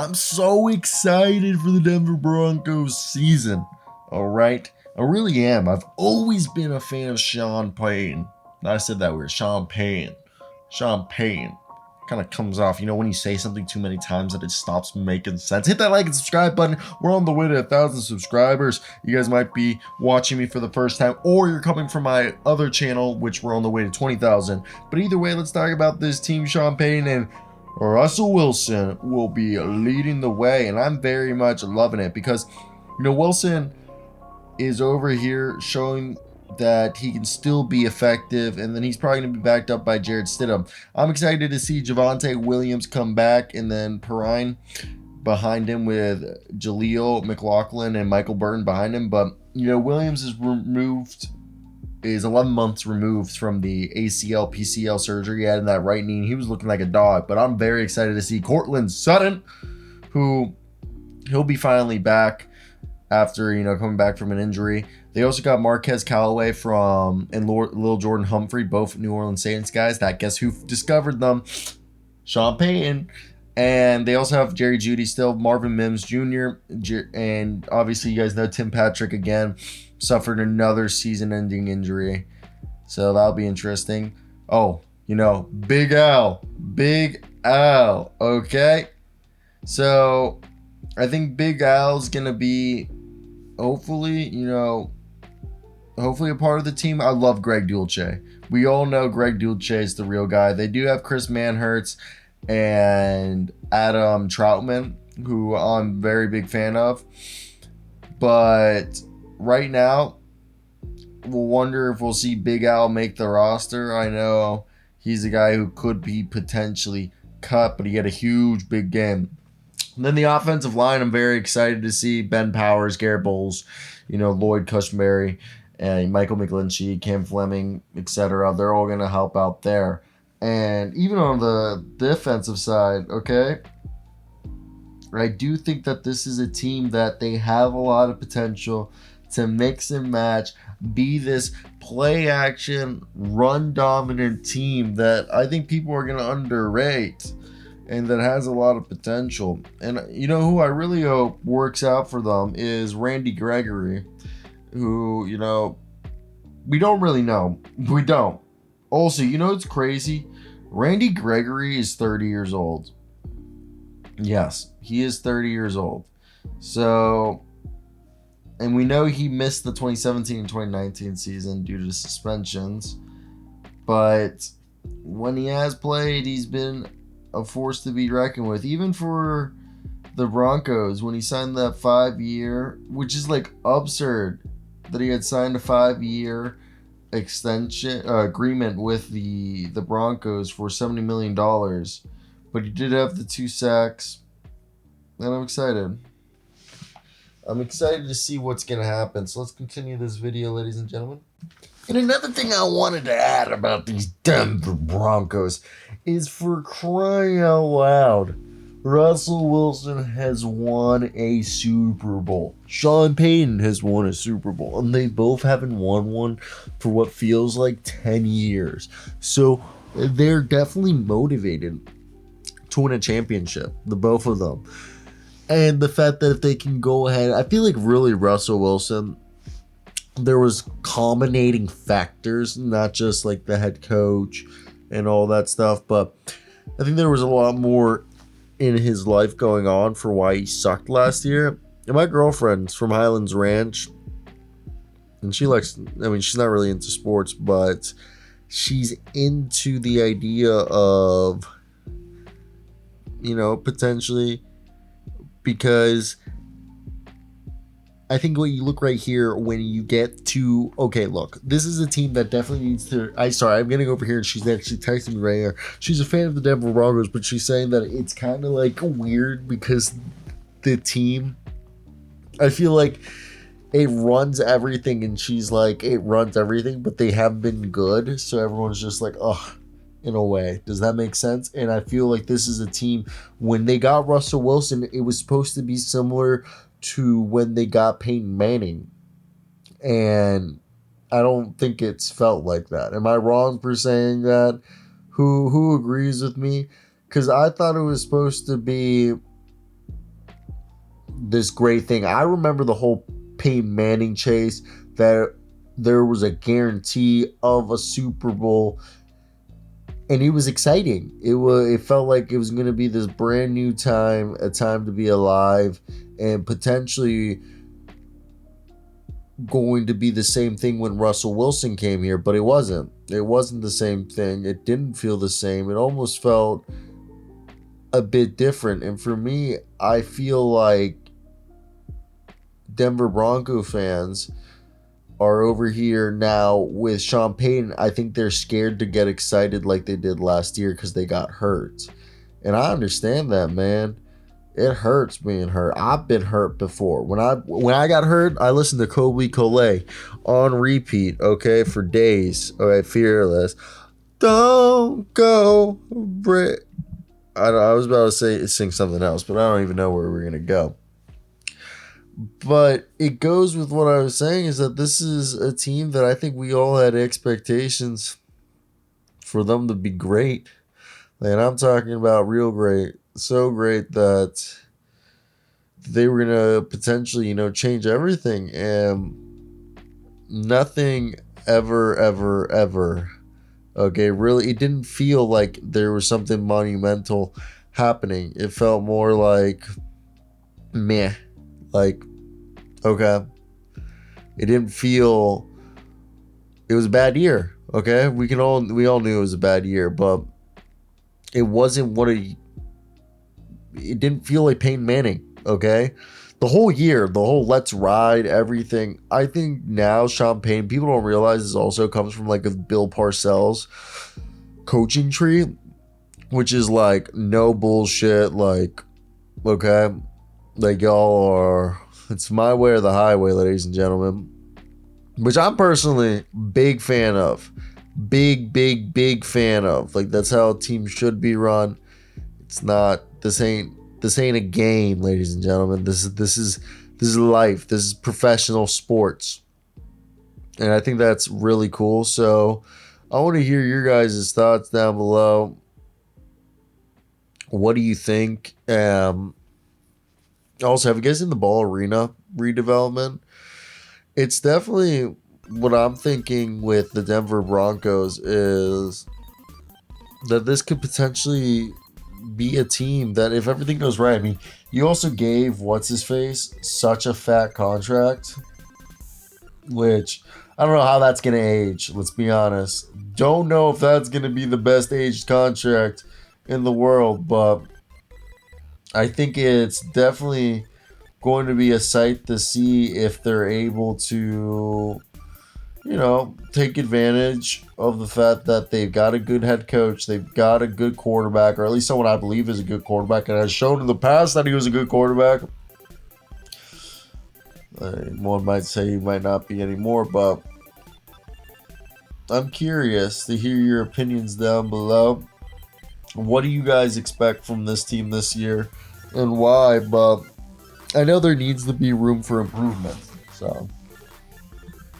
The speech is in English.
I'm so excited for the Denver Broncos season. All right, I really am. I've always been a fan of Sean Payton. I said that weird. Sean Payton. Sean Payton. Kind of comes off, when you say something too many times that it stops making sense. Hit that like and subscribe button. We're on the way to 1,000 subscribers. You guys might be watching me for the first time, or you're coming from my other channel, which we're on the way to 20,000. But either way, let's talk about this team. Sean Payton and Russell Wilson will be leading the way, and I'm very much loving it because, Wilson is over here showing that he can still be effective, and then he's probably going to be backed up by Jarrett Stidham. I'm excited to see Javonte Williams come back, and then Perrine behind him with Jaleel McLaughlin and Michael Burton behind him. But, Williams is 11 months removed from the ACL, PCL surgery he had in that right knee, and he was looking like a dog. But I'm very excited to see Courtland Sutton, who he'll be finally back after, coming back from an injury. They also got Marquez Callaway and Lil Jordan Humphrey, both New Orleans Saints guys. Guess who discovered them? Sean Payton. And they also have Jerry Jeudy still, Marvin Mims Jr., and obviously you guys know Tim Patrick again suffered another season-ending injury. So that'll be interesting. Oh, Big Al. Okay? So I think Big Al's going to be hopefully a part of the team. I love Greg Dulce. We all know Greg Dulce is the real guy. They do have Chris Manhertz and Adam Troutman, who I'm very big fan of. But right now, we'll wonder if we'll see Big Al make the roster. I know he's a guy who could be potentially cut, but he had a huge big game. And then the offensive line, I'm very excited to see Ben Powers, Garrett Bowles, Lloyd Cushenberry, and Michael McGlinchey, Cam Fleming, etc. They're all going to help out there. And even on the defensive side, okay, I do think that this is a team that they have a lot of potential to mix and match, be this play-action, run-dominant team that I think people are going to underrate and that has a lot of potential. And who I really hope works out for them is Randy Gregory, who, we don't really know. We don't. Also, it's crazy? Randy Gregory is 30 years old. Yes, he is 30 years old. So, and we know he missed the 2017 and 2019 season due to suspensions. But when he has played, he's been a force to be reckoned with. Even for the Broncos, when he signed that 5-year, which is absurd that he had signed a 5-year extension agreement with the Broncos for $70 million. But he did have the 2 sacks, and I'm excited. I'm excited to see what's going to happen. So let's continue this video, ladies and gentlemen. And another thing I wanted to add about these Denver Broncos is, for crying out loud, Russell Wilson has won a Super Bowl. Sean Payton has won a Super Bowl. And they both haven't won one for what feels like 10 years. So they're definitely motivated to win a championship, the both of them. And the fact that if they can go ahead, I feel like really Russell Wilson, there was culminating factors, not just the head coach and all that stuff, but I think there was a lot more in his life going on for why he sucked last year. And my girlfriend's from Highlands Ranch, and she's not really into sports, but she's into the idea of, potentially, because I think when you look right here, when you get to, okay, look, this is a team that definitely needs to, I'm getting over here and she's actually texting me right here. She's a fan of the Denver Broncos, but she's saying that it's kind of weird because the team, I feel like it runs everything, and she's like, it runs everything, but they have been good. So everyone's just ugh, in a way. Does that make sense? And I feel like this is a team, when they got Russell Wilson, it was supposed to be similar to when they got Peyton Manning, and I don't think it's felt like that. Am I wrong for saying that? Who agrees with me? Because I thought it was supposed to be this great thing. I remember the whole Peyton Manning chase, that there was a guarantee of a Super Bowl, and it was exciting. It felt like it was going to be this brand new time, a time to be alive, and potentially going to be the same thing when Russell Wilson came here, but it wasn't. It wasn't the same thing. It didn't feel the same. It almost felt a bit different. And for me, I feel like Denver Bronco fans are over here now with Sean Payton. I think they're scared to get excited like they did last year because they got hurt. And I understand that, man. It hurts being hurt. I've been hurt before. When I got hurt, I listened to Kobe Collet on repeat, okay, for days. Okay, Fearless. Don't go, Brit. I was about to sing something else, but I don't even know where we're gonna go. But it goes with what I was saying, is that this is a team that I think we all had expectations for them to be great. And I'm talking about real great. So great that they were going to potentially, change everything. And nothing ever, okay, really, it didn't feel like there was something monumental happening. It felt more like meh. Like, okay. It didn't feel, it was a bad year, okay? We all knew it was a bad year, but it wasn't it didn't feel like Peyton Manning, okay? The whole year, the whole let's ride, everything. I think now Sean Payton, people don't realize this also comes from like a Bill Parcells coaching tree, which is like no bullshit, like, okay? Like, y'all are, it's my way or the highway, ladies and gentlemen. Which I'm personally big fan of. Big fan of. Like, that's how a team should be run. It's not, this ain't a game, ladies and gentlemen. This is life. This is professional sports. And I think that's really cool. So I want to hear your guys' thoughts down below. What do you think? Also, have you guys seen the Ball Arena redevelopment? It's definitely what I'm thinking with the Denver Broncos is that this could potentially be a team that, if everything goes right, I mean, you also gave what's-his-face such a fat contract, which I don't know how that's going to age, let's be honest. Don't know if that's going to be the best aged contract in the world, but I think it's definitely going to be a sight to see if they're able to, take advantage of the fact that they've got a good head coach, they've got a good quarterback, or at least someone I believe is a good quarterback, and has shown in the past that he was a good quarterback. One might say he might not be anymore, but I'm curious to hear your opinions down below. What do you guys expect from this team this year, and why? But I know there needs to be room for improvement, so